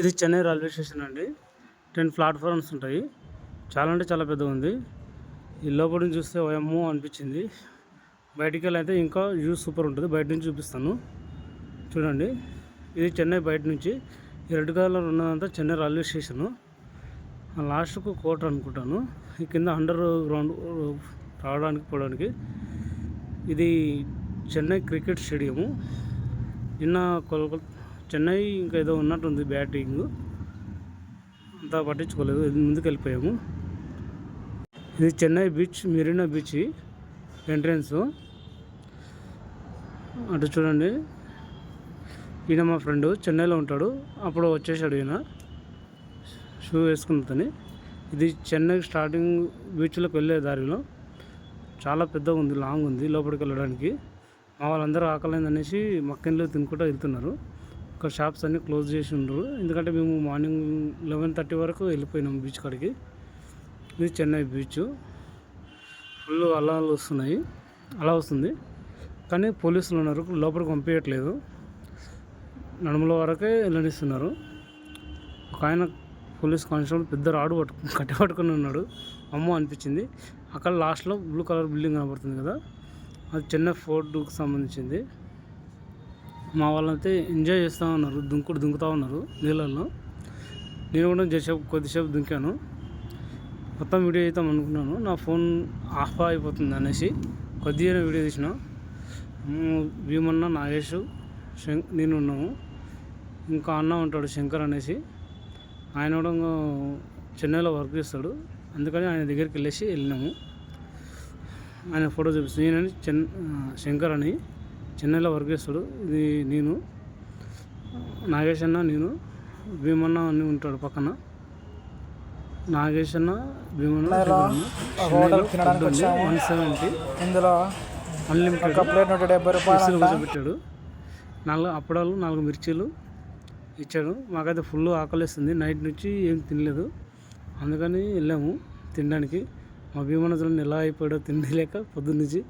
ఇది Chennai railway station అండి. 10 platforms ఉంటాయి. చాలా అంటే చాలా పెద్దగా ఉంది. ఈ లోపల నుంచి చూస్తే ఓయమ్మో అనిపించింది. బయటికి వెళ్ళైతే ఇంకా వ్యూ సూపర్ ఉంటుంది. బయట నుంచి చూపిస్తాను చూడండి. ఇది చెన్నై బయట నుంచి. ఈ రెడ్ కలర్ ఉన్నదంతా చెన్నై రైల్వే స్టేషను. లాస్ట్కు కోట అనుకుంటాను. ఈ కింద అండర్ గ్రౌండ్ రావడానికి పోవడానికి. ఇది చెన్నై క్రికెట్ స్టేడియము. నిన్న చెన్నై ఇంకా ఏదో ఉన్నట్టుంది బ్యాటింగ్, అంతా పట్టించుకోలేదు, ముందుకు వెళ్ళిపోయాము. ఇది Chennai beach, Marina beach entrance. అటు చూడండి, ఈయన మా ఫ్రెండ్ చెన్నైలో ఉంటాడు, అప్పుడు వచ్చేసాడు ఈయన షూ వేసుకున్నతని. ఇది చెన్నై స్టార్టింగ్ బీచ్లోకి వెళ్ళే దారిలో చాలా పెద్దగా ఉంది, లాంగ్ ఉంది లోపలికి వెళ్ళడానికి. మా వాళ్ళందరూ ఆకలిందనేసి మక్కెన్లు తినుకుంటూ వెళ్తున్నారు. ఇక్కడ షాప్స్ అన్నీ క్లోజ్ చేసి ఉండరు, ఎందుకంటే మేము మార్నింగ్ 11:30 వరకు వెళ్ళిపోయినాం బీచ్ కాడికి. ఇది చెన్నై బీచ్. ఫుల్ అలలు వస్తున్నాయి, అలా వస్తుంది కానీ పోలీసులు ఉన్నారు, లోపలికి పంపించట్లేదు, నడుముల వరకే వెళ్ళనిస్తున్నారు. ఒక ఆయన పోలీస్ కానిస్టేబుల్ పెద్ద రాడు కట్టి పట్టుకుని ఉన్నాడు. అమ్మో అనిపించింది. అక్కడ లాస్ట్లో బ్లూ కలర్ బిల్డింగ్ కనబడుతుంది కదా, అది చెన్నై ఫోర్ట్కి సంబంధించింది. మా వాళ్ళైతే ఎంజాయ్ చేస్తూ ఉన్నారు, దుంకుతూ ఉన్నారు నీళ్ళల్లో. నేను కూడా కొద్దిసేపు దుంకాను. మొత్తం వీడియో అవుతాం అనుకున్నాను, నా ఫోన్ ఆఫ్ అయిపోతుంది అనేసి కొద్దిగా వీడియో తీసిన. భీమన్న, నాగేష్, నేను ఉన్నాము. ఇంకా అన్న ఉంటాడు శంకర్ అనేసి, ఆయన కూడా చెన్నైలో వర్క్ చేస్తాడు, అందుకని ఆయన దగ్గరికి వెళ్ళినాము. ఆయన ఫోటో చూపిస్తాను. నేనని శంకర్ అని చెన్నైలో వర్క్ చేస్తాడు. ఇది నేను, నాగేష్ అన్న, నేను, భీమన్న అని ఉంటాడు పక్కన. నాగేష్ అన్న, భీమన్న 170 ఇందులో అన్లిమిటెడ్ పెట్టాడు. 4 అప్పడాలు, 4 మిర్చీలు ఇచ్చాడు. మాకైతే ఫుల్ ఆకలిస్తుంది, నైట్ నుంచి ఏం తినలేదు, అందుకని వెళ్ళాము తినడానికి. మా భీమన్న చూడండి ఎలా అయిపోయాడో తిండి లేక పొద్దున్న నుంచి.